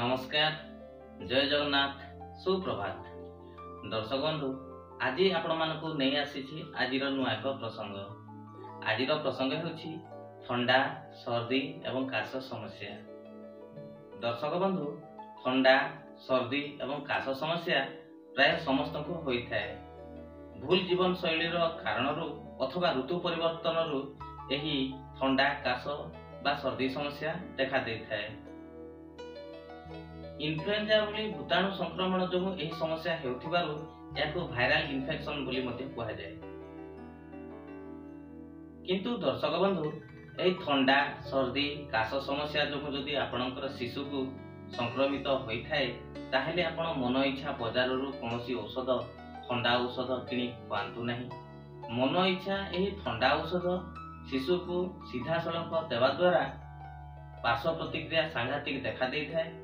नमस्कार, जय जगन्नाथ, सुप्रभात। दर्शक बंधु, आज आपण मानक नहीं आसी आज नुआ एक प्रसंग। आज प्रसंग होछि ठंडा, सर्दी एवं काश समस्या। दर्शक बंधु, ठंडा, सर्दी एवं काश समस्या प्राय समस्त को होइथाय। भूल जीवन शैलीर कारणरू अथवा ऋतु परिवर्तनरू एही ठंडा, काश बा सर्दी समस्या देखा देइथाय। इन्फ्लुएंजा भली भूताणु संक्रमण जो यही समस्या हेउथिबारु याको भाइराल इन्फेक्शन बोली मते कहा जाय। किंतु दर्शक बंधु, एही ठंडा, सर्दी, काश समस्या जो जदि आपणकर शिशु को संक्रमित होइथाय ताहेले आपण मन इच्छा बाजाररू कोनोसी औषध, ठंडा औषध किनी खांतु नाही। मन इच्छा एही ठंडा औषध शिशु को सीधा सड़क देवा द्वारा पार्श्व प्रतिक्रिया सांघातिक देखा देइथाय।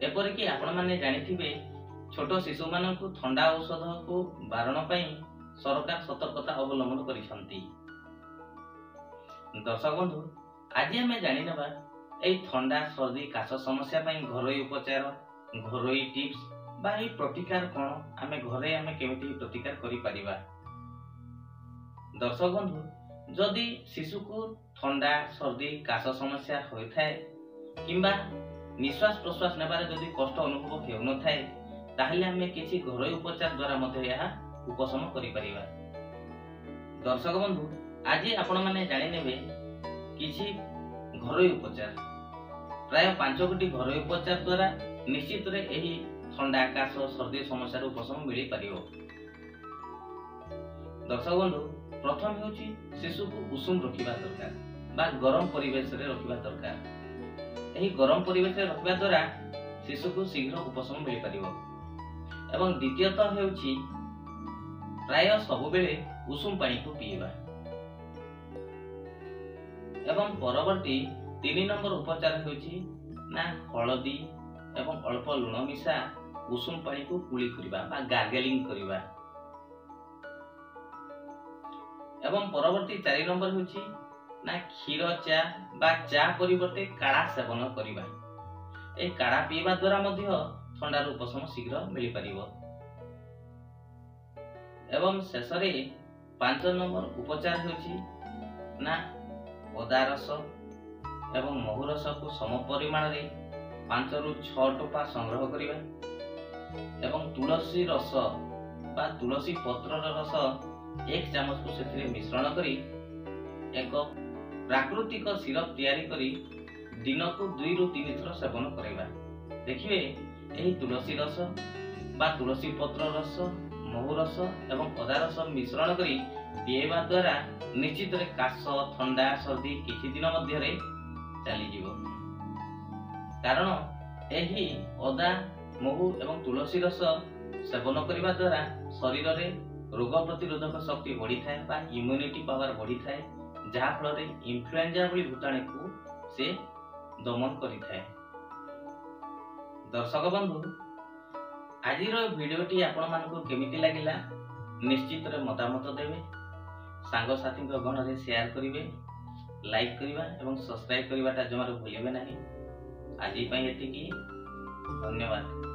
एपरिकी आपण माने जानिथिबे छोट शिशु मानकु ठंडा औषध को बारण पई सरकार सतर्कता अवलंबन करिसंती। दर्शक बंधु, आज हमें जानि नेबा एई ठंडा, सर्दी, काश समस्या पई घरोई उपचार, घरोई टिप्स बा एई प्रतिकार कोन आमे घरे आमे केमिति प्रतिकार करि परिबा। दर्शक बंधु, जदि शिशु को ठंडा, सर्दी, काश समस्या होइथाय किंबा निश्वास प्रश्वास नेबारे जदि कष्ट अनुभव हेउ न थाए ताहले हमें किछि घरोई उपचार द्वारा मते यह उपशम करि परिबा। दर्शक बंधु, आज आपण माने जानि नेबे किछि घरोई उपचार। प्राय 5 गोटी घरोई उपचार द्वारा निश्चित रे एही ठंडा, काश, सर्दी समस्या रो उपशम मिलि परिबो। दर्शक बंधु, प्रथम हेउछि शिशु को उषुम रखिबा दरकार बा गरम परिवेश रे रखिबा दरकार। एही गरम परिवेश रे रखिबा द्वारा शिशु को शीघ्र उपशम मिलि परिबो। एवं द्वितीयतः हेउछि प्राय सब बेले उषुम पानी को पीबा। एवं परवर्ती 3 नंबर उपचार हेउछि ना हळदी एवं अल्प लूण मिसा उषुम पानी को कुली करिबा बा गार्गलिंग करिबा। एवं परवर्ती 4 नंबर हेउछि ना क्षीर चा बा चा परिवर्ते काढ़ा सेवन करिबा। ए काढ़ा पीबा द्वारा मध्य ठंडार उपशम शीघ्र मिलि परिबो। एवं शेषरे 5 नंबर उपचार हेउछि ना अदा रस एवं महु रस को सम परिमाण रे 5 रु 6 टोपा संग्रह करिबा एवं तुलसी रस बा तुलसी पत्रर रस 1 चामच को सेथिरे मिश्रण करी एक प्राकृतिक सिरप तैयारी करी दिन को 2 रु 3 थर सेवन करैबा। देखिए एही तुलसी रस बा तुलसी पत्र रस, महु रस एवं अदा रस मिश्रण करी पीएबा द्वारा निश्चित रे काश, ठंडा, सर्दी किछि दिन मध्य रे चली जीवो। कारण एही अदा, महु एवं तुलसी रस सेवन करिबा द्वारा शरीर रे रोग प्रतिरोधक शक्ति बढ़ी थाए बा इम्यूनिटी पावर बढ़ी थाए, जहा फल इन्फ्लुएंजा भली भूताणु को से दमन करि थाए। दर्शक बंधु, आजिर वीडियोटी आपण मानको केमिति लागिला निश्चित रे मतामत देबे, सांग साथी गण रे शेयर करिवे, लाइक करिवा एवं सब्सक्राइब करिवाटा जमारो भूलिबे नाही। आजि पई एतिकी, धन्यवाद।